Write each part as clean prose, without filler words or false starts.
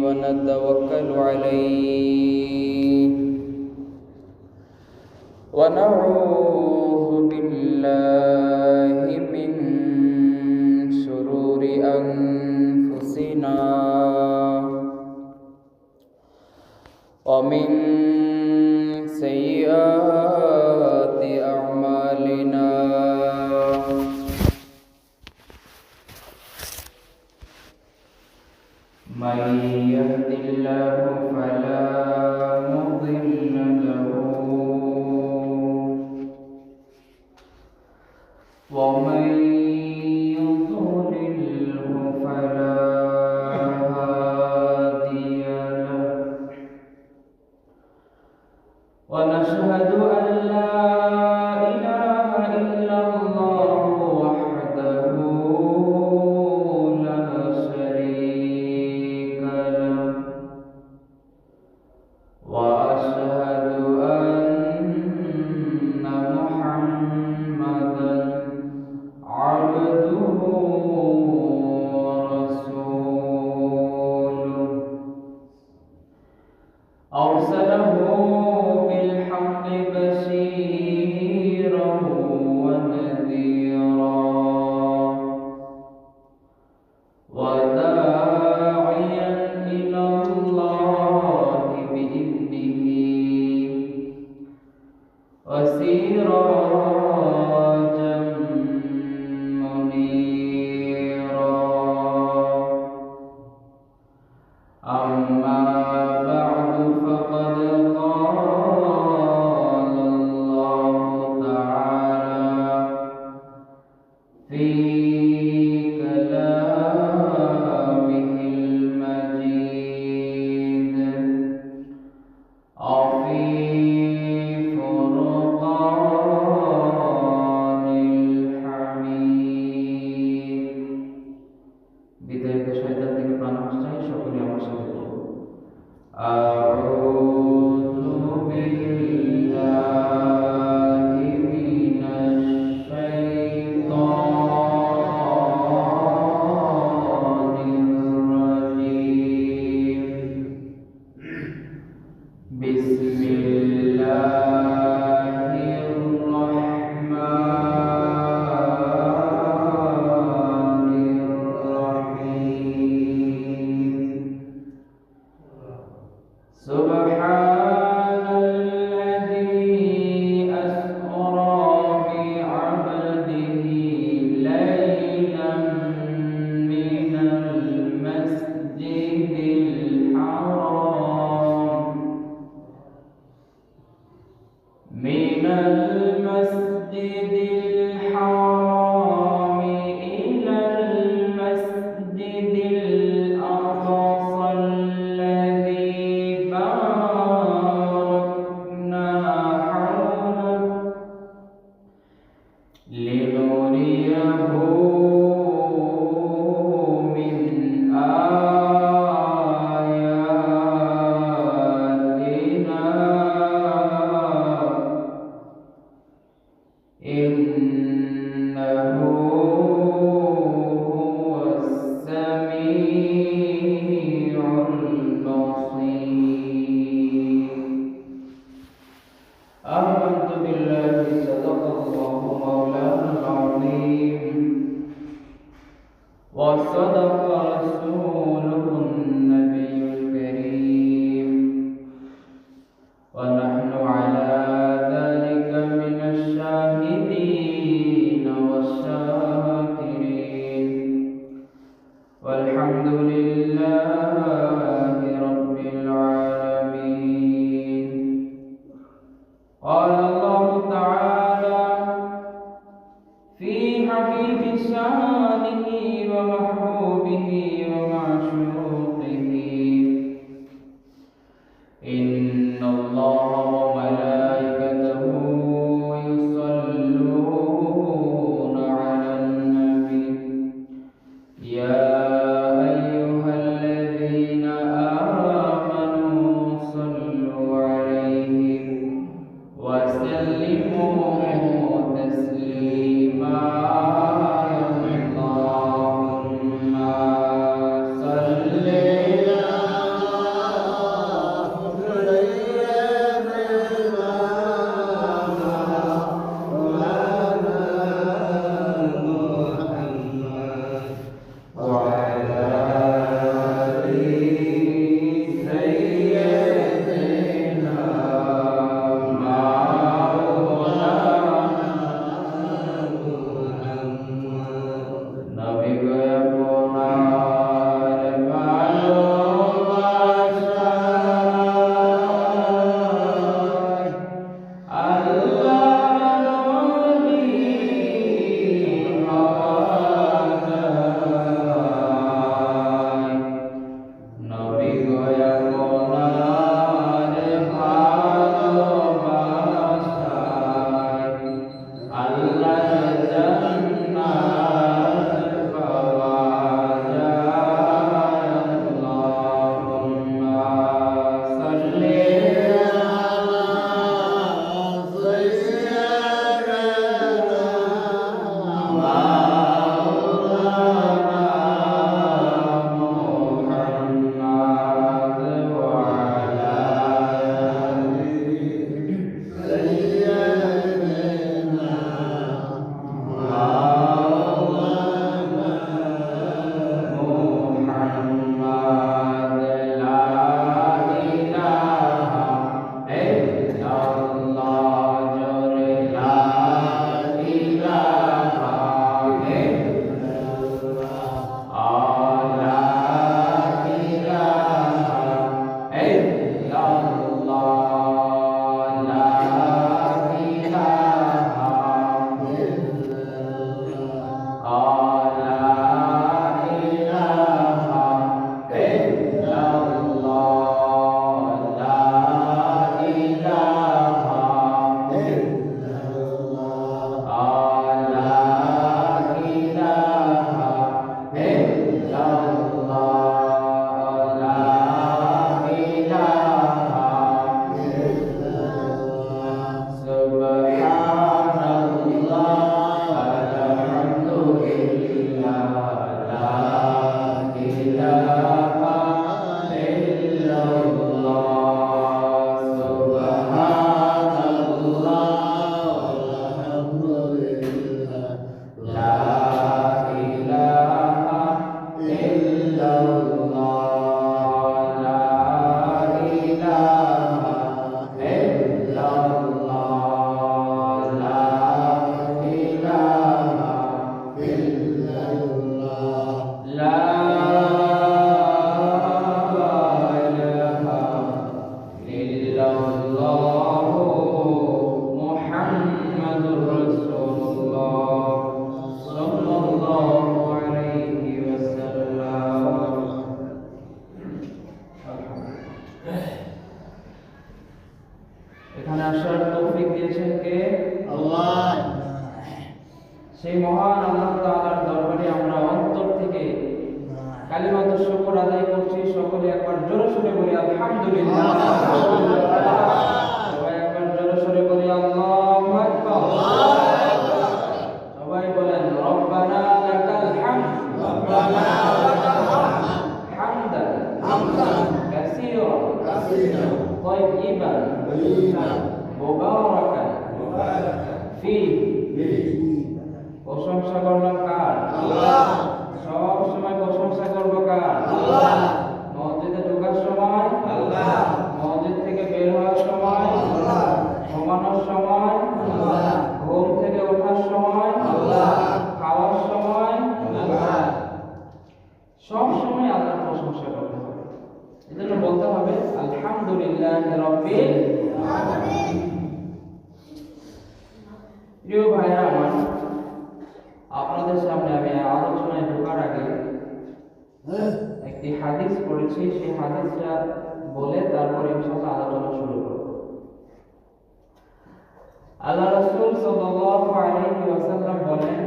ونتوكل عليه ونعوذ بالله من شرور أنفسنا ومن سيئات أعمالنا من يهد الله فلا مضل له ومن يضلله فلا هادي له ونشهد أن لا إله إلا الله وحده لا شريك له وأشهد أن محمدا عبده ورسوله أرسله بالحق بشيرا ونذيرا وداعيا إلى الله بإذنه وسراجا منيرا أما بعد فقد قال الله تعالى في كلامه المجيد وفي فرقان الحميد বিদায়িত শয়তান থেকে প্রাণ চাই সকলে আমার সাথে বলুন আউযু বিল্লাহি মিনাশ শাইতানির রাজীম বিসমিল্লাহির রাহমানির রাহিম সুবহানাল্লাযী আসরা বি'আবদিহি লাইলান মিনাল মাসজিদিল হারাম من المسجد الحرام إلى المسجد الأقصى الذي باركنا حوله لنريه من آياتنا إنه هو السميع البصير آمنت بالله صدق الله مولانا العظيم وصدق رسوله النبي الكريم ونحن على ذلك من الشاهدين والشاكرين والحمد لله رب العالمين قال الله تعالى في حبيب شانه ومحبوبه ومعشوقه إن الله وملائكته يصلون على النبي يا أيها الذين আলহামদুলিল্লাহ। সবাই একবার জোরে সোরে বলি আল্লাহু আকবার। সবাই বলেন রব্বানা লাকাল হামদ। রব্বানা লাকাল হামদ হামদান হামদান কাসীরান কাসীরান তাইয়িবান তাইয়িবান মুবারাকান মুবারাকান ফীহি। প্রশংসা করলাম কার? আল্লাহ। সব সময় প্রশংসা করব কার? আল্লাহ। মসজিদে ঢোকার সময় আল্লাহ, মসজিদ থেকে বের হওয়ার সময় আল্লাহ, ঘুমানোর সময় আল্লাহ, ঘুম থেকে ওঠার সময় আল্লাহ, খাওয়ার সময় আল্লাহ, সব সময় আল্লাহর প্রশংসা করতে হবে। এজন্য বলতে হবে আলহামদুলিল্লাহি রাব্বিল আলামিন। প্রিয় ভাইরা আমার, আপনাদের সামনে আমি আলোচনায় ঢোকার আগে একটি হাদিস পড়েছি, সেই হাদিসটা বলে তারপর ইনশাআল্লাহ আলোচনা শুরু করব। আল্লাহ রাসূল সাল্লাল্লাহু আলাইহি ওয়াসাল্লাম বলেন,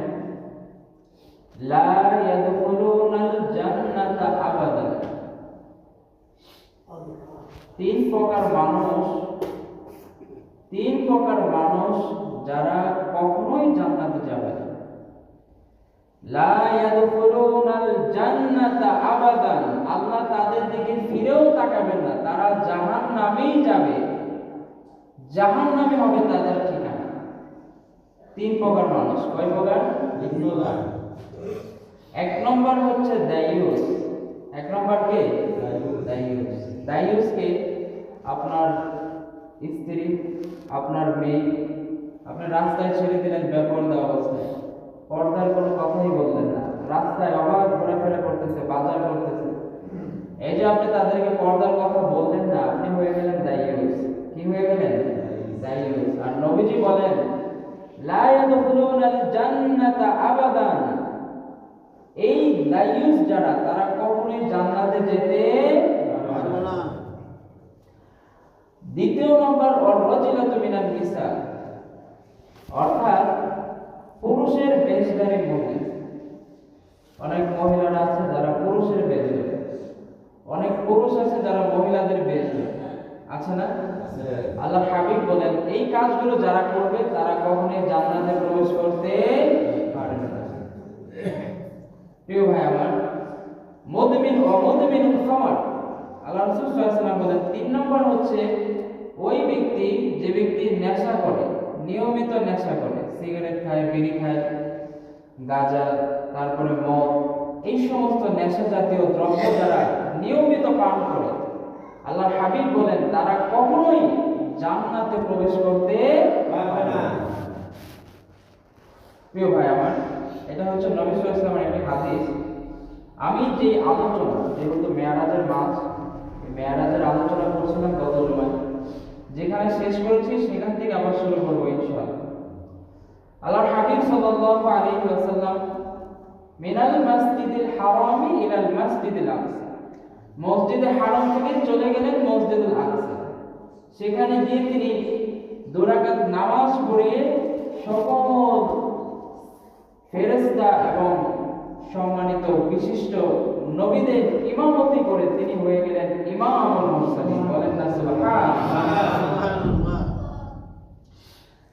লা ইয়াদখুলুনাল জান্নাতা আবাদান। তিন প্রকার মানুষ যারা কখনোই জান্নাতে যাবে না। লা ইয়াদখুলুনাল জান্নাতা আবাদান, আল্লাহ তাদের দিকে ফিরেও তাকাবেন না, তারা জাহান্নামেই যাবে, জাহান্নামে হবে তাদের ঠিকানা। তিন প্রকার মানুষ। কয় প্রকার? তিন প্রকার। এক নম্বর হচ্ছে দায়ুস। এক নম্বর কে? দায়ুস। দায়ুস কে? আপনার স্ত্রী, আপনার মেয়ে আপনি রাস্তায় ছেড়ে দিলেন বেপরদা অবস্থায়, পর্দার কোনো কথাই বললেন না, রাস্তায় অবাধ ঘোরাফেরা করতেছে, বাজার করতেছে, এই যে আপনি তাদেরকে পর্দার কথা বললেন না, আপনি হয়ে গেলেন দায়ুস। কি হয়ে গেলেন? দায়ুস। আর নবীজি বলেন, লা ইয়াদখুলুনাল জান্নাতা আবাদান, এই দায়ুস যারা, তারা কখনোই জান্নাতে যেতে পারবে না। দ্বিতীয় নম্বর ওয়াররাজিলাতু মিনান নিসা, অর্থাৎ পুরুষের বেশধারী মহিলা। অনেক মহিলারা আছে যারা পুরুষের বেশ ধরে, অনেক পুরুষ আছে যারা মহিলাদের বেশ ধরে, আছে না? আল্লাহ হাবিব বলেন, এই কাজগুলো যারা করবে তারা কখনোই জান্নাতে প্রবেশ করতে পারবে না। প্রিয় ভাই আমার, মুদমিনুল খামার, আল্লাহ রাসূল সাল্লাল্লাহু আলাইহি ওয়াসাল্লাম বলেন, তিন নম্বর হচ্ছে ওই ব্যক্তি যে ব্যক্তি নেশা করে, নিয়মিত নেশা করে, সিগারেট খায়, বিড়ি খায়, গাঁজা, তারপরে মদ, এই সমস্ত নেশা জাতীয় দ্রব্য যারা নিয়মিত পান করে, আল্লাহর হাবিব বলেন তারা কখনোই জান্নাতে প্রবেশ করতে পারবে না। প্রিয় ভাই আমার, এটা হচ্ছে নবী সাল্লাল্লাহু আলাইহি ওয়াসাল্লামের একটি হাদিস। আমি যে আলোচনা, যেহেতু মেরাজের মাস, মেরাজের আলোচনা করছিলাম গত জুমায়, যেখানে শেষ করেছি সেখান থেকে আবার শুরু করব ইনশাআল্লাহ। আল্লাহর হাবিব সাল্লাল্লাহু আলাইহি ওয়াসাল্লাম মিনাল মাসজিদিল হারামি ইলাল মাসজিদিল আকসা, মসজিদে হারাম থেকে চলে গেলেন মসজিদুল আকসা। সেখানে গিয়ে তিনি দুই রাকাত নামাজ পড়িয়ে সকল ফেরেশতা এবং সম্মানিত বিশিষ্ট নবীদের ইমামতি করে তিনি হয়ে গেলেন ইমামুল মুরসালিন। বলেন না সুবহানাল্লাহ।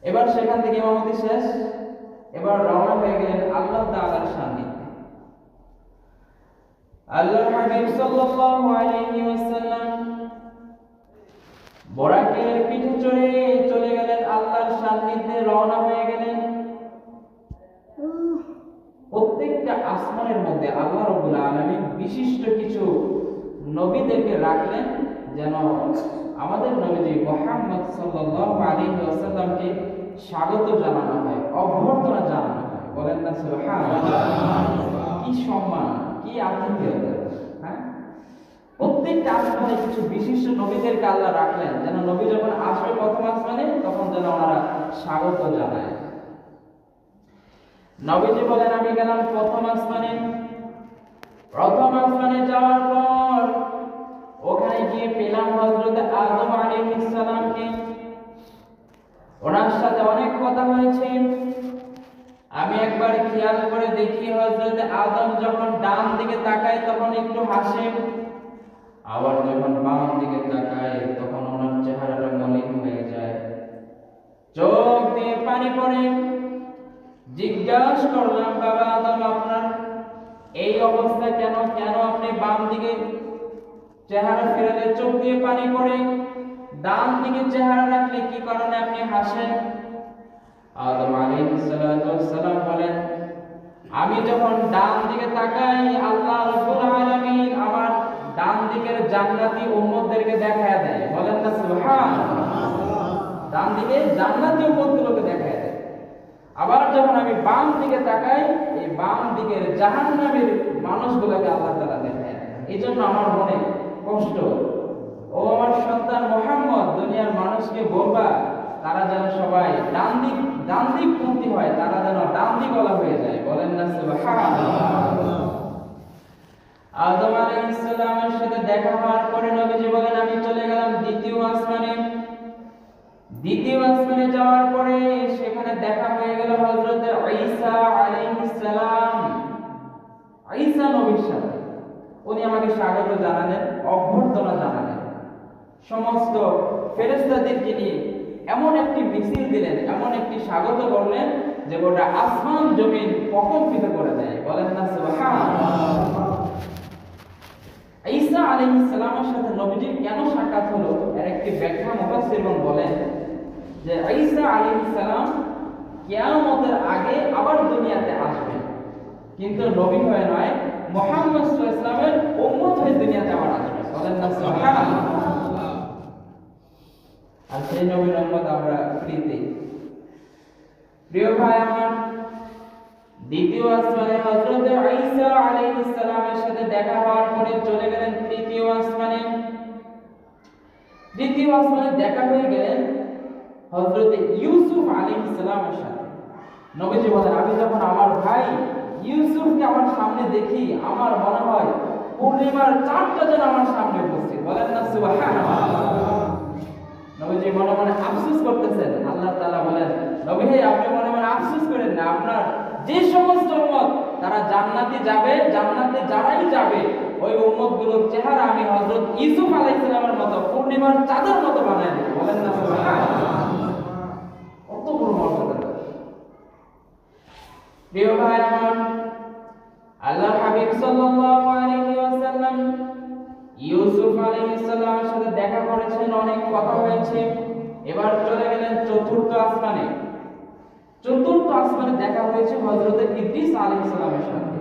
এবার সেখান থেকে ইমামতি শেষ, এবার রওনা হয়ে গেলেন আল্লাহ তাআলার সান্নিধ্যে। আল্লাহর হাবিব সাল্লাল্লাহু আলাইহি ওয়াসাল্লাম বরাকের পিঠে চড়ে চলে গেলেন আল্লাহর সান্নিধ্যে, রওনা হয়ে গেলেন। প্রত্যেকটা আসমানের মধ্যে আল্লাহ রাব্বুল আলামিন বিশিষ্ট কিছু নবীদেরকে রাখলেন, যেন আমাদের নবীজি মুহাম্মদ সাল্লাল্লাহু আলাইহি ওয়াসাল্লামকে স্বাগত জানানো হয়, অভ্যর্থনা জানানো হয়। বলেন না সুবহানাল্লাহ। কি সম্মান, কি আতিথেয়তা! হ্যাঁ, প্রত্যেকটা আসমানে কিছু বিশিষ্ট নবীদেরকে আল্লাহ রাখলেন, যেন নবী যখন আসবে প্রথম আসমানে তখন যেন ওনারা স্বাগত জানায়। নবীজি বলেন, আমি গেলাম প্রথম আসমানে। প্রথম আসমানে যাওয়ার পর ওখানে গিয়ে পেলাম হযরত আদম আলাইহিস সালামকে। ওনার সাথে অনেক কথা হয়েছে। আমি একবার খেয়াল করে দেখি হযরত আদম যখন ডান দিকে তাকায় তখন একটু হাসে, আবার যখন বাম দিকে তাকাই তখন ওনার চেহারাটা মলিন হয়ে যায়, চোখ দিয়ে পানি পড়ে। জিজ্ঞাসা করলাম, বাবা আদম, আপনার এই অবস্থা কেন? কেন আপনি বাম দিকে চেহারা ফেরালে চোখ দিয়ে পানি পড়ে, ডান দিকে চেহারা রাখলে কি কারণে আপনি হাসেন? আদম আলাইহিস সালাম বলেন, আমি যখন ডান দিকে তাকাই আল্লাহ রাব্বুল আলামিন আমার ডান দিকের জান্নাতি উম্মতদেরকে দেখায় দেয়। বলেন না সুবহানাল্লাহ। ডান দিকে জান্নাতি উম্মতগুলোকে দেখায় দেয়। আবার যখন আমি বাম দিকে তাকাই এই বাম দিকের জাহান্নামের মানুষগুলোকে আল্লাহ তাআলা দেখায় দেয়। এইজন্য আমার মনে কষ্ট, ও আমার সন্তান মুহাম্মদ, দুনিয়ার মানুষকে বলবা তারা যেন সবাই ডান দিক পন্থী হয়, তারা যেন ডান দিকওয়ালা হয়ে যায়। বলেন না সুবহানাল্লাহ। আদম আলাইহিস সালামের সাথে দেখা হওয়ার পরে নবীজি বলেন, আমি চলে গেলাম দ্বিতীয় আসমানে। দ্বিতীয় আসমানে যাওয়ার পরে সেখানে দেখা হয়ে গেল হযরত ঈসা আলাইহিস সালাম, ঈসা নবীর সাথে। উনি আমাকে স্বাগত জানালেন, অভ্যর্থনা জানালেন, সমস্ত ফেরেশতাদেরকে নিয়ে এমন একটি মিছিল দিলেন, এমন একটি স্বাগত করলেন যে গোটা আসমান জমিন প্রকম্পিত করে দেয়। বলেন না সুবহানাল্লাহ। ঈসা আলাইহিস সালামের সাথে নবীজির কেন সাক্ষাৎ হলো এর একটি ব্যাখ্যা মুফাসসিরগণ বলেন যে ঈসা আলাইহিস সালাম কিয়ামতের আগে আবার দুনিয়াতে আসবেন, কিন্তু নবী হয়ে নয়, মুহাম্মদ সাল্লাল্লাহু আলাইহি ওয়াসাল্লামের উম্মত হয়ে দুনিয়াতে আবার আসবেন। বলেন না সুবহানাল্লাহ। আর সেই নবীর উম্মত আমরা প্রীতি। প্রিয় ভাই আমার, দ্বিতীয় আসমানে হযরত ঈসা আলাইহিস সালামের সাথে দেখা হওয়ার পরে চলে গেলেন তৃতীয় আসমানে। তৃতীয় আসমানে দেখা হয়ে গেলেন হযরত ইউসুফ আলাইহিস সালামের সাথে। নবীজি বলেন, আমি যখন আমার ভাই ইউসুফকে আমার সামনে দেখি আমার মনে হয় পূর্ণিমার চাঁদটা যেন আমার সামনে উপস্থিত। বলেন না সুবহানাল্লাহ। নবীজি মনে মনে আফসোস করতেছেন। আল্লাহ তাআলা বলেন, নবী হে, আপনি মনে মনে আফসোস করেন না, আপনার যে সমস্ত উম্মত তারা জান্নাতে যাবে, জান্নাতে যারাই যাবে ওই উম্মতগুলোর চেহারা আমি হযরত ইউসুফ আলাইহিস সালামের মতো পূর্ণিমার চাঁদের মতো বানায় দেব। বলেন না সুবহানাল্লাহ। কত বড় মর্যাদা। প্রিয় ভাই আমার, আল্লাহর হাবিব সাল্লাল্লাহু আলাইহি ওয়াসাল্লাম ইউসুফ আলাইহিস সালামের সাথে দেখা করেছেন, অনেক কথা হয়েছে। এবার চলে গেলেন চতুর্থ আসমানে। চতুর্থ আসমানে দেখা হয়েছে হযরত ইদ্রিস আলাইহিস সালামের সাথে।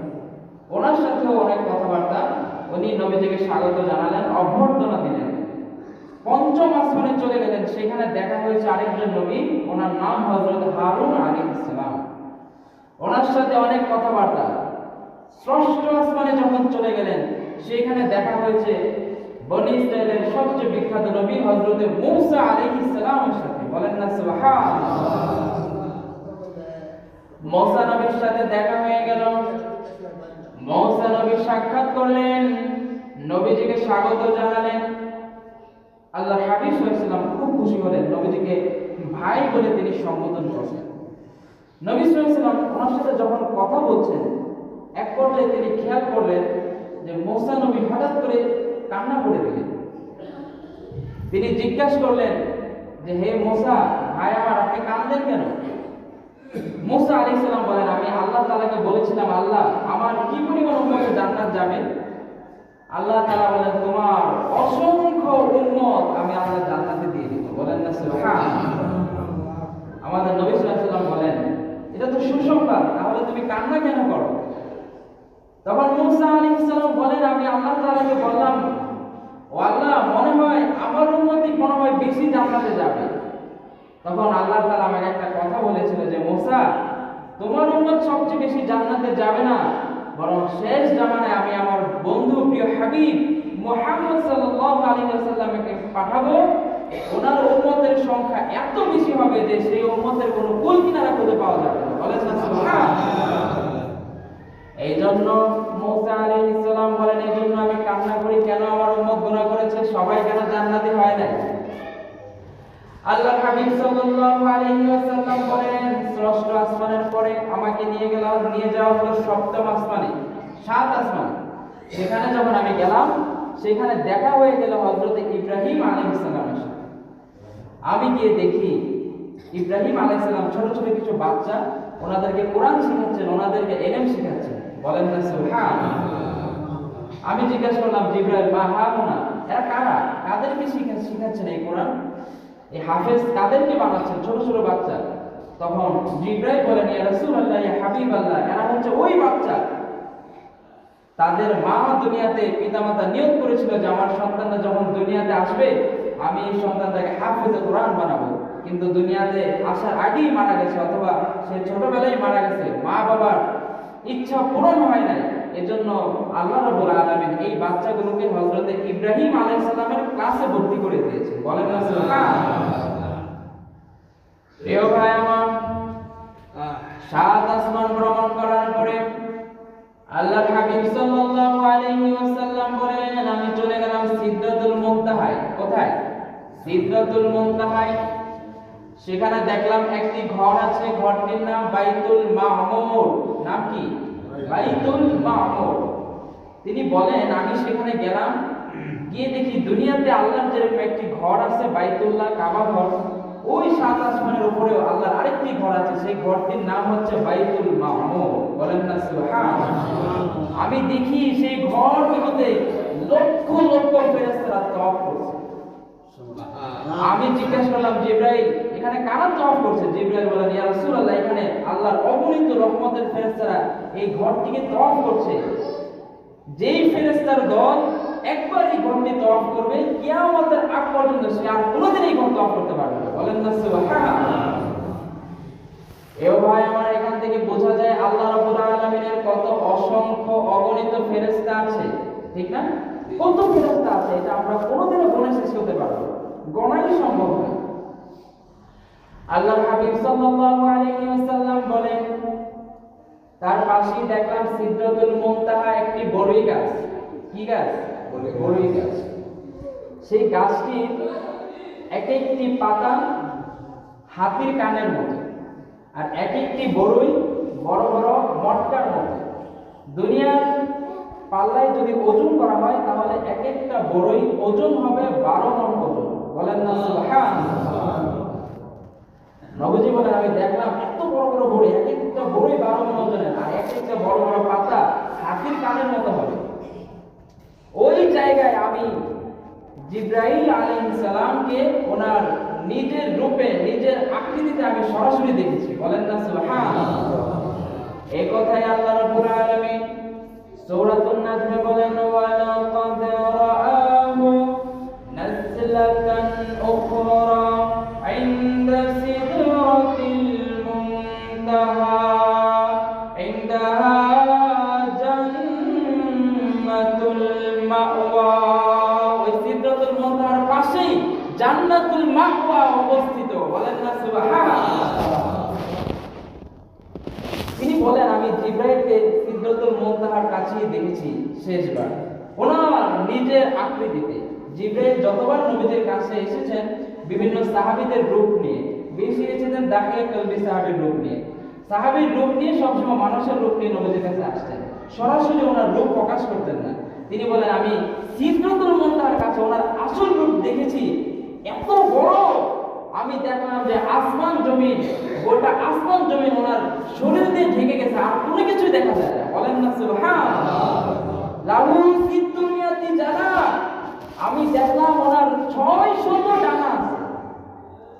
ওনার সাথেও অনেক কথাবার্তা, উনি নবীজিকে স্বাগত জানালেন, অভ্যর্থনা দিলেন। পঞ্চম আসমানে চলে গেলেন, সেখানে দেখা হয়েছে আরেকজন নবী, ওনার নাম হযরত হারুন আলাইহিস সালাম। ওনার সাথে অনেক কথাবার্তা। ষষ্ঠ আসমানে যখন চলে গেলেন সেখানে দেখা হয়েছে বনী ইসরাইলের সবচেয়ে বিখ্যাত নবী হযরত মূসা আলাইহিস সালামের সাথে। বলেন না সুবহানাল্লাহ। মূসা নবীর সাথে দেখা হয়ে গেল। মূসা নবী সাক্ষাৎ করলেন, নবীজিকে স্বাগত জানালেন। আল্লাহর হাবিব সাল্লাল্লাহু আলাইহি ওয়াসাল্লাম খুব খুশি হলেন, নবীজিকে ভাই বলে তিনি সম্বোধন করলেন। নবী সাল্লাল্লাহু আলাইহি ওয়াসাল্লাম ওনার সাথে যখন কথা বলছেন, এক পর্যায়ে তিনি খেয়াল করলেন যে মূসা নবী হঠাৎ করে কান্না করে দিলেন। তিনি জিজ্ঞাসা করলেন যে, হে মূসা ভাই আমার, আপনি কাঁদলেন কেন? মূসা আলাইহিস সালাম বলেন, আমি আল্লাহ তাআলাকে বলেছিলাম, আল্লাহ আমার কি পরিমাণ উম্মত জান্নাত যাবে? আল্লাহ তাআলা বলেন, তোমার অসংখ্য উম্মত আমি আল্লাহ জান্নাতে দিয়ে দিব। বলেন না সুবহানাল্লাহ। আমাদের নবী সাল্লাল্লাহু আলাইহি ওয়াসাল্লাম বলেন, এটা তো সুসংবাদ, তাহলে তুমি কান্না কেন করো? তখন মূসা আলাইহিস সালাম বলেন, আমি আল্লাহ তাআলাকে বললাম, ও আল্লাহ, মনে হয় আমার উম্মতই মনে হয় বেশি জান্নাতে যাবে। তখন আল্লাহ তাআলা আমাকে একটা কথা বলেছিল যে, মূসা, তোমার উম্মত সবচেয়ে বেশি জান্নাতে যাবে না, বরং শেষ জামানায় আমি আমার বন্ধু প্রিয় হাবিব মুহাম্মদ সাল্লাল্লাহু আলাইহি ওয়াসাল্লামকে পাঠাবো। ওনার উম্মতের সংখ্যা এত বেশি হবে যে সেই উম্মতের কোনো কুল কিনারা খুঁজে পাওয়া যাবে না। বলেন না সুবহানাল্লাহ। এই জন্য মূসা আলাইহিস সালাম বলেন, এই জন্য আমি কান্না করি, কেন আমার উম্মত গুনাহ করেছে, সবাই কেন জান্নাতি হয় না? আল্লাহর হাবিব সাল্লাল্লাহু আলাইহি ওয়াসাল্লাম বলেন, ষষ্ঠ আসমানের পরে আমাকে নিয়ে যাওয়া হলো সপ্তম আসমানে, 7 আসমান। সেখানে যখন আমি গেলাম সেখানে দেখা হয়ে গেল হযরত ইব্রাহিম আলাইহিস সালামের সাথে। আমি গিয়ে দেখি ইব্রাহিম আলাইহিস সালাম ছোট ছোট কিছু বাচ্চা, ওনাদেরকে কোরআন শেখাচ্ছেন, ওনাদেরকে ইলম শেখাচ্ছেন। বলেন না সুবহানাল্লাহ। আমি জিজ্ঞাসা করলাম, জিবরাইল মা হাউনা, এরা কারা, কাদেরকে শিখাচ্ছেন এই কোরআন, এই হাফেজ কাদেরকে বানাচ্ছেন, ছোট ছোট বাচ্চা? তখন জিবরাইল বলেন, ইয়া রাসূলুল্লাহ, ইয়া হাবিবাল্লাহ, এরা হচ্ছে ওই বাচ্চা, তাদের মা দুনিয়াতে পিতামাতা নিয়ত করেছিল যে আমার সন্তানটা যখন দুনিয়াতে আসবে আমি এই সন্তানটাকে হাফেজে কোরআন বানাবো, কিন্তু দুনিয়াতে আসার আগেই মারা গেছে, অথবা সে ছোটবেলায় মারা গেছে, মা বাবার ইচ্ছা পূরণ হয় নাই। এজন্য আল্লাহ রাব্বুল আলামিন এই বাচ্চাগুলোকে হযরত ইব্রাহিম আলাইহিস সালামের ক্লাসে ভর্তি করে দিয়েছেন। বলেন না সুবহানাল্লাহ। প্রিয় ভাই আমার, সাত আসমান ভ্রমণ করার পরে আল্লাহর হাবিব সাল্লাল্লাহু আলাইহি ওয়াসাল্লাম বলেন, আমি চলে গেলাম সিদরাতুল মুনতাহায়। কোথায়? সিদরাতুল মুনতাহায়। সেখানে দেখলাম একটি ঘর আছে, ঘরটির নাম বাইতুল মামুর। নাম কি? বাইতুল মামুর। তিনি বলেন, আমি সেখানে গেলাম, গিয়ে দেখি দুনিয়াতে আল্লাহর যেরকম একটি ঘর আছে বাইতুল্লাহ, কাবা ঘর, ওই সাত আসমানের উপরেও আল্লাহর আরেকটি ঘর আছে, সেই ঘরটির নাম হচ্ছে বাইতুল মামুর। বলেন না সুবহানাল্লাহ। আমি দেখি সেই ঘরগুলোতে লক্ষ লক্ষ ফেরেশতারা তওয়াফ করছে। আমি জিজ্ঞাসা করলাম, জিবরাইল এখানে কারা তওয়াফ করছে? জিবরাইল বলেন, ইয়া রাসূলুল্লাহ, এখানে আল্লাহর অগণিত রহমতের ফেরেশতারা এই ঘরটিকে তওয়াফ করছে। যেই ফেরেশতার দল একবার এই ঘরটি তওয়াফ করবে, কিয়ামতের আগ পর্যন্ত সে আর কোনোদিন এই ঘর তওয়াফ করতে পারবে না। বলেন না সুবহানাল্লাহ। এও ভাই আমার, এখান থেকে বোঝা যায় আল্লাহ রাব্বুল আলামিনের কত অসংখ্য অগণিত ফেরেশতা আছে, ঠিক না? কত ফেরেশতা আছে, এটা আমরা কোনোদিনও গণে শেষ করতে পারবো না, গণাই সম্ভব না। আল্লাহর হাবিব সাল্লাল্লাহু আলাইহি ওয়াসাল্লাম বলেন, তার পাশেই দেখলাম সিদরাতুল মুনতাহা একটি বড়ই গাছ। কি গাছ? বড়ই গাছ। সেই গাছটির এক একটি পাতা হাতির কানের মতো, আর এক একটি বড়ই বড় বড় মটকার মতো। দুনিয়ার পাল্লায় যদি ওজন করা হয় তাহলে এক একটা বড়ই ওজন হবে 12 মণ ওজন। বলেন না সুবহানাল্লাহ। নবীজি বলেন, আমি দেখলাম এত বড় বড় বড়ই, এক একটা বড়ই 12 মণ ওজনের, আর এক একটা বড় বড় পাতা হাতির কানের মতো হবে। ওই জায়গায় আমি জিবরাইল আলাইহিস সালামকে ওনার নিজের রূপে, নিজের আকৃতিতে আমি সরাসরি দেখেছি। বলেন না সুবহানাল্লাহ। এই কথাই আল্লাহ রাব্বুল আলামিন সূরাতুন নাজমে বলেন, ওয়া লাকাদ রাআহু নাযলাতান উখরা ইনদা সিদরাতিল মুনতাহা ইনদাহা জান্নাতুল মাওয়া। ওই সিদরাতুল মুনতাহার পাশেই জান্নাতুল মাওয়া অবস্থিত। বলেন না সুবহানাল্লাহ। তিনি বলেন, আমি জিবরাইলকে সিদরাতুল মুনতাহার কাছেই দেখেছি শেষবার, ওনার নিজের আকৃতিতে। জিবরাইল যতবার নবীদের কাছে এসেছেন বিভিন্ন সাহাবীদের রূপ নিয়ে, বেশি এসেছেন দাখিয়া কলবি সাহাবীর রূপ নিয়ে। সাহাবীর রূপ নিয়ে সবসময় মানুষের রূপ নিয়ে নবীদের কাছে আসতেন, সরাসরি ওনার রূপ প্রকাশ করতেন না। তিনি বলেন, আমি সিদরাতুল মুনতাহার কাছে ওনার আসল রূপ দেখেছি, এত বড়। আমি দেখলাম যে আসমান জমিন, গোটা আসমান জমিন ওনার শরীর দিয়ে ঢেকে গেছে, আর কোনো কিছুই দেখা যায় না। বলেন না সুবহানাল্লাহ। লাহু সিদ্দুনিয়াতি জানা। আমি দেখলাম ওনার 600 ডানা আছে।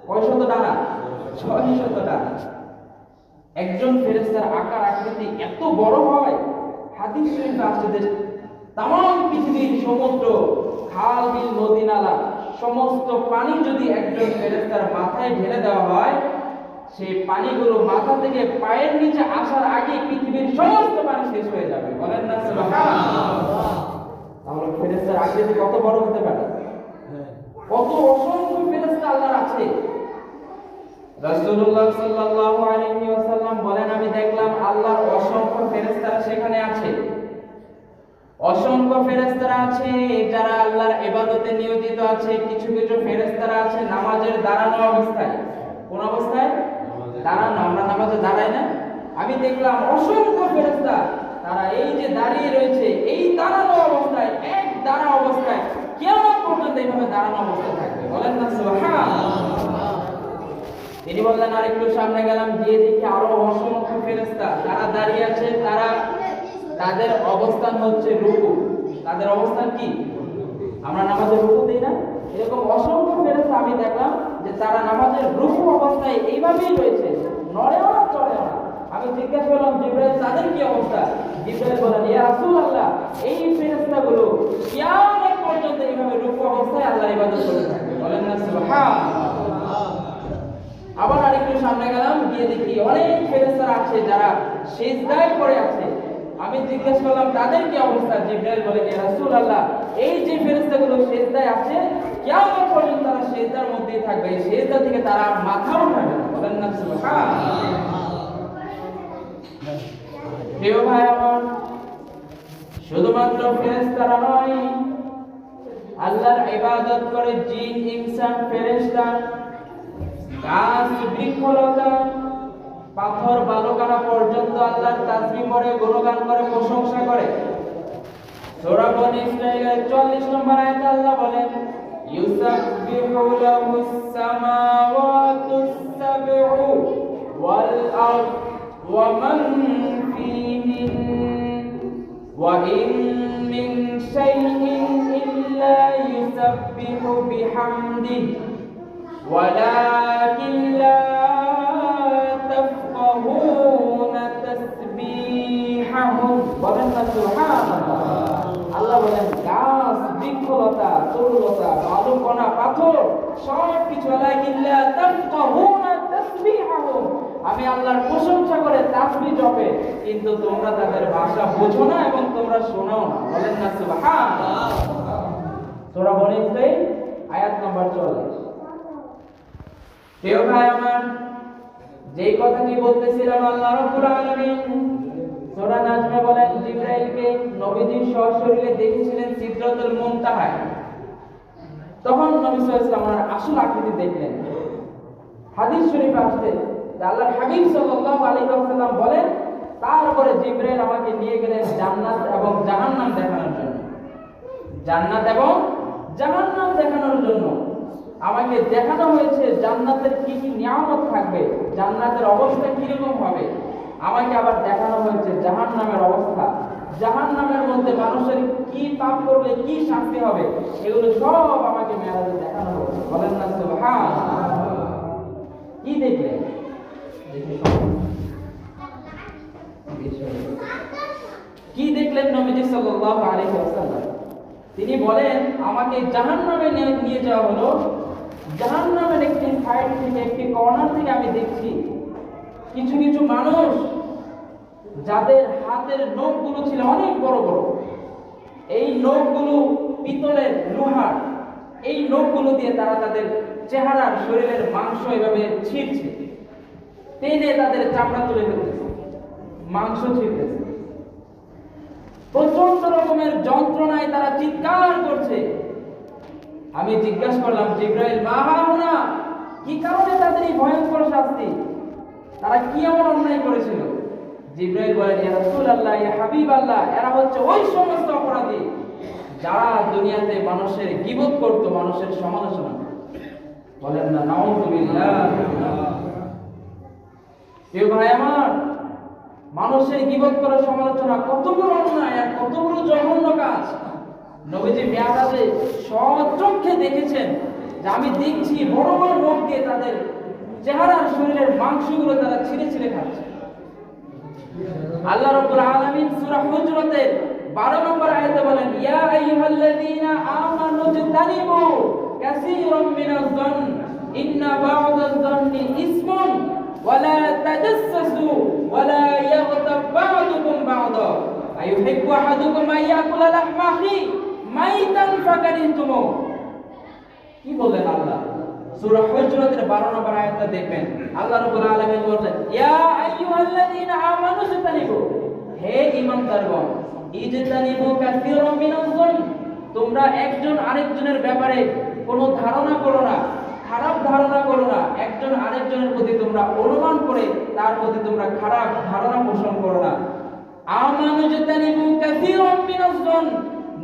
কয়শত ডানা? 600 ডানা। একজন ফেরেশতার আকার আকৃতি এত বড় হয়, হাদিস শরীফে আসছে যে তামাম পৃথিবীর সমুদ্র, খাল, বিল, নদী, নালা সমস্ত পানি যদি একজন ফেরেশতার মাথায় ঢেলে দেওয়া হয়, সেই পানিগুলো মাথা থেকে পায়ের নিচে আসার আগে পৃথিবীর সমস্ত পানি শেষ হয়ে যাবে। বলেন না সুবহানাল্লাহ। তাহলে ফেরেশতার আকৃতি কত বড় হতে পারে, কত অসংখ্য ফেরেশতা আল্লাহর আছে। রাসূলুল্লাহ সাল্লাল্লাহু আলাইহি ওয়াসাল্লাম বলেন, আমি দেখলাম আল্লাহর অসংখ্য ফেরেশতারা সেখানে আছে। অসংখ্য ফেরেশতারা আছে যারা আল্লাহর ইবাদতে নিয়োজিত আছে। কিছু কিছু ফেরেশতারা আছে নামাজের দাঁড়ানো অবস্থায়। কোন অবস্থায়? দাঁড়ানো। আমরা নামাজে দাঁড়াই না? আমি দেখলাম অসংখ্য ফেরেশতা তারা এই যে দাঁড়িয়ে রয়েছে, এই দাঁড়ানো অবস্থায় এক দাঁড়া অবস্থায় কিয়ামত পর্যন্ত এইভাবে দাঁড়ানো অবস্থায় থাকবে। বলেন না সুবহানাল্লাহ। তিনি বললেন আর একটু সামনে গেলাম, গিয়ে দেখি আরো অসংখ্য ফেরেশতা তারা দাঁড়িয়ে আছে, তাদের অবস্থান হচ্ছে রুকু। তাদের অবস্থান কি? আমরা নামাজের রুকু দিই না, এরকম অসংখ্য ফেরেশতা আমি দেখলাম যে তারা নামাজের রুকু অবস্থায় এইভাবেই রয়েছে, নড়েও না চড়েও না। আমি জিজ্ঞাসা করলাম জিবরাইল তাদের কি অবস্থা? জিবরাইল বলেন ইয়া রাসূলুল্লাহ, এই ফেরেশতাগুলো কিয়ামত পর্যন্ত এইভাবে রুকু অবস্থায় আল্লাহর ইবাদত করতে থাকবে। বলেন না সুবহানাল্লাহ। আবার আরেকটু সামনে গেলাম, গিয়ে দেখি অনেক ফেরেশতা আছে যারা সিজদায় পড়ে আছে। আমি জিজ্ঞেস করলাম তাদের কি অবস্থা? জিবরাইল বলে ইয়া রাসূলুল্লাহ, এই যে ফেরেশতাগুলো সিজদায় আছে কিয়ামত পর্যন্ত তারা সিজদার মধ্যেই থাকবে, এই সিজদা থেকে তারা মাথা উঠাবে না। বলেন না সুবহানাল্লাহ। প্রিয় ভাই আমার, শুধুমাত্র ফেরেশতারা নয়, আল্লাহর ইবাদত করে জিন, ইনসান, ফেরেশতা, গাছ, বৃক্ষলতা, পাথর, বালুকানা পর্যন্ত আল্লাহর তাসবিহ করে, গুণগান করে, প্রশংসা করে। সূরা বনী ইসরাঈলের 44 নম্বর আয়াতে আল্লাহ বলেন ইউসাব্বিহু লাহুস সামাওয়াতুস সাবউ ওয়াল আরদ ওয়া মান ফীহিন ওয়া ইন মিন শাইইন ইল্লা ইউসাব্বিহু বিহামদিহি ওয়ালাকিন লা তাফকাহুনা তাসবিহাহুম। বলেন না সুবহানাল্লাহ। আল্লাহ বলেন গাছ, বৃক্ষলতা, তরুলতা, বালুকণা, পাথর সব কিছু ওয়ালাকিন লা তাফকাহুনা তাসবিহাহুম, আমি আল্লাহর প্রশংসা করে তাসবিহ জপে, কিন্তু তোমরা তাদের ভাষা বোঝো না এবং তোমরা শোনাও না। বলেন না সুবহানাল্লাহ। সূরা বনী ইসরাঈল আয়াত নম্বর 44। প্রিয় ভাই আমার, যেই কথাটি বলতেছিলাম, আল্লাহ রাব্বুল আলামিন সূরা নাজমে বলেন জিবরাইলকে নবীজি সশরীরে দেখেছিলেন সিদরাতুল মুনতাহায়। তখন নবী সাল্লাল্লাহু আলাইহি ওয়াসাল্লাম আসল আকৃতি দেখলেন। হাদিস শরীফে আসছে যে আল্লাহর হাবিব সাল্লাল্লাহু আলাইহি ওয়াসাল্লাম বলেন, তারপরে জিবরাইল আমাকে নিয়ে গেলেন জান্নাত এবং জাহান্নাম দেখানোর জন্য। জান্নাত এবং জাহান্নাম দেখানোর জন্য আমাকে দেখানো হয়েছে জান্নাতের কি কি নিয়ামত থাকবে, জান্নাতের অবস্থা কিরকম হবে। আমাকে আবার দেখানো হয়েছে জাহান্নামের অবস্থা, জাহান্নামের মধ্যে মানুষের কি পাপ করলে কি শাস্তি হবে, এগুলো সব আমাকে মেরাজে দেখানো হয়েছে। বলেন না সুবহানাল্লাহ। কি দেখলেন? কি দেখলেন নবীজি সাল্লাল্লাহু আলাইহি ওয়াসাল্লাম? তিনি বলেন আমাকে জাহান্নামে নিয়ে যাওয়া হলো। জাহান্নামের একটি সাইড থেকে, একটি কর্নার থেকে আমি দেখছি কিছু কিছু মানুষ যাদের হাতের নখগুলো ছিল অনেক বড় বড়, এই নখগুলো পিতলের, লোহার, এই নখগুলো দিয়ে তারা তাদের চেহারার, শরীরের মাংস এভাবে ছিঁড়ছে, টেনে তাদের চামড়া তুলে ফেলতেছে, মাংস ছিঁড়তেছে। প্রচন্ড রকমের যন্ত্রণায় তারা চিৎকার করছে। আমি জিজ্ঞাসা করলাম জিবরাইল মা হাউনা, কি কারণে তাদের এই ভয়ঙ্কর শাস্তি, তারা কি এমন অন্যায় করেছিল? জিবরাইল বলেন ইয়া রাসূলুল্লাহ, ইয়া হাবিবাল্লাহ, এরা হচ্ছে ওই সমস্ত অপরাধী যারা দুনিয়াতে মানুষের গীবত করত, মানুষের সমালোচনা করত। বলেন না নাউযুবিল্লাহ। প্রিয় ভাই আমার, মানুষের গীবত করা, সমালোচনা কত বড় অন্যায় আর কত বড় জঘন্য কাজ। নবীজি মিরাজে সচক্ষে দেখেছেন যে আমি দেখছি বড় বড় নখ দিয়ে তাদের চেহারার, শরীরের মাংসগুলো তারা ছিঁড়ে ছিঁড়ে খাচ্ছে। আল্লাহ রাব্বুল আলামিন সূরা হুজরাতের 12 নম্বর আয়াতে বলেন ইয়া আইয়ুহাল্লাযীনা আমানু তানিবু কাসীরাম মিনাজ যন ইন্না বা'দাজ যন্নি ইসমুন ওয়া লা তাজাসসু ওয়া লা ইয়াগতাব বা'দুকুম বা'দা আইয়ুহিব্বু আহাদুকুম আইয়াকুলা লাহমা আখি মাইতান ফাকারিহতুমু। কি বলেন আল্লাহ? সূরা হুজরাতের 12 নম্বর আয়াতটা দেখবেন। আল্লাহ রাব্বুল আলামিন বলেন ইয়া আইয়ুহাল্লাযীনা আমানু তানিবু, হে ঈমানদারগণ, ইজতানিবু কাসীরাম মিনাজ যন, তোমরা একজন আরেকজনের ব্যাপারে কোনো ধারণা করো না, খারাপ ধারণা করো না। একজন আরেকজনের প্রতি তোমরা অনুমান করে তার প্রতি তোমরা খারাপ ধারণা পোষণ করো না। আমানু ইজতানিবু কাসীরাম মিনাজ যন,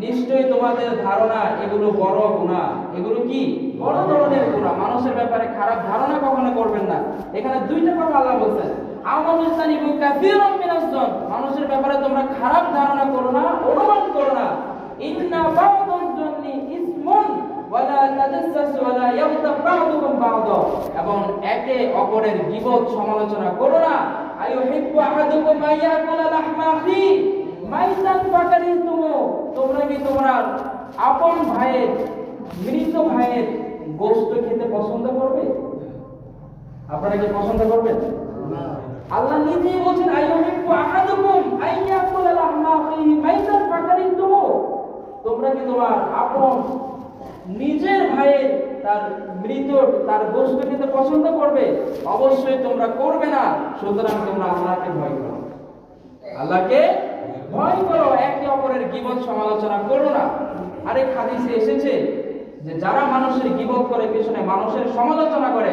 নিশ্চয়ই তোমাদের ধারণা এগুলো বড় গুনাহ। এগুলো কি? বড় ধরনের গুনাহ। মানুষের ব্যাপারে খারাপ ধারণা কখনো করবেন না। এখানে দুইটা কথা আল্লাহ বলেন, আমানুস্তানিবু কাসীরাম মিনাজ-জন, মানুষের ব্যাপারে তোমরা খারাপ ধারণা করো না, অনুমান করো না। ইন্না বা'দাজ-জন্নি ইসমুন ওয়ালা তাজাসসু ওয়ালা ইয়াগতাব বা'দুকুম বা'দা, এবং একে অপরের গীবত সমালোচনা করো না। আইয়ুহিব্বু আহাদুকুম আইয়াকুলা লাহমা আখি মাইতান ফাকারিতুম, তোমরা কি তোমরা আপন ভাইয়ের, মৃত ভাইয়ের গোশত খেতে পছন্দ করবে? আপনারা কি পছন্দ করবেন? না। আল্লাহ নিজেই বলেন আইয়ুহিব্বু আহাদুকুম আইয়াকুলা লাহমা আখি মাইতান ফাকারিতুম, তোমরা কি তোমার আপন নিজের ভাইয়ের তার মৃত তার গোশত খেতে পছন্দ করবে? অবশ্যই তোমরা করবে না। সুতরাং তোমরা আল্লাহকে ভয় করো, আল্লাহকে ভয় করো, একে অপরের গীবত সমালোচনা করো না। আরেক হাদিসে এসেছে যে যারা মানুষের গীবত করে, পিছনে মানুষের সমালোচনা করে,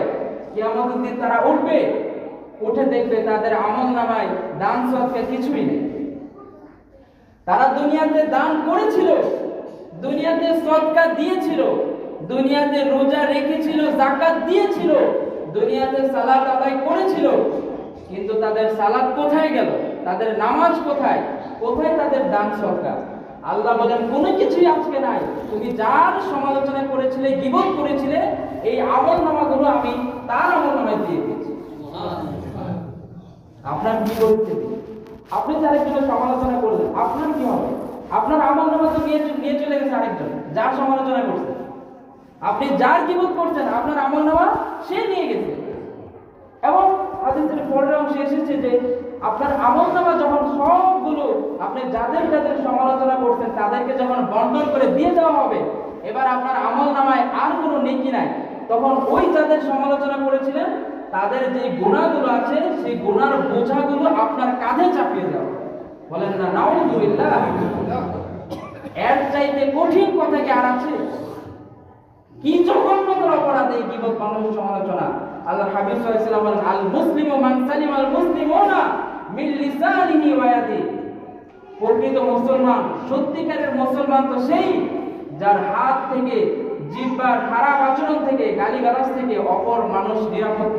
কিয়ামতের দিন তারা উঠবে, উঠে দেখবে তাদের আমলনামায় দান সদকা কিছুই নেই। তারা দুনিয়াতে দান করেছিল, দুনিয়াতে সদকা দিয়েছিল, দুনিয়াতে রোজা রেখেছিল, যাকাত দিয়েছিল, দুনিয়াতে সালাত আদায় করেছিল, কিন্তু তাদের সালাত কোথায় গেল? তাদের নামাজ কোথায়? কোথায় তাদের দান সদকা? আল্লাহ বলেন কোনো কিছুই আজকে নাই। তুমি যার সমালোচনা করেছিলে, গীবত করেছিলে, এই আমলনামাগুলো আমি তার আমলনামায় দিয়ে দিয়েছি। আপনার কি করতে? আপনি যার একজনের সমালোচনা করলেন, আপনার কি হবে? আপনার আমলনামা তো নিয়ে চলে গেছে আরেকজন যার সমালোচনা করছে। আপনি যার গীবত করছেন, আপনার আমলনামা সে নিয়ে গেছে। এবং হাদিসের পরের অংশে এসেছে যে আপনার আমলনামা যখন সবগুলো আপনি যাদের যাদের সমালোচনা করছেন তাদেরকে যখন বন্টন করে দিয়ে দেওয়া হবে, এবার আপনার আমলনামায় আর কোনো নেকি নাই, তখন ওই যাদের সমালোচনা করেছিলেন তাদের যে গুনাহগুলো আছে সেই গুনার বোঝাগুলো আপনার কাঁধে চাপিয়ে দেওয়া। বলেন না নাউযুবিল্লাহ। এর চাইতে কঠিন কথা কি আর আছে? কি জঘন্যতর অপরাধ এই গীবত, মানুষের সমালোচনা। আল্লাহ হাবিব সাল্লাল্লাহু আলাইহি ওয়াসাল্লাম বলেন, আল মুসলিমু মান সালিমাল মুসলিমুনা মিন লিসানিহি ওয়া ইয়াদিহি, প্রকৃত মুসলমান, সত্যিকারের মুসলমান তো সেই যার হাত থেকে, জিহ্বার খারাপ আচরণ থেকে, গালিগালাজ থেকে অপর মানুষ নিরাপদ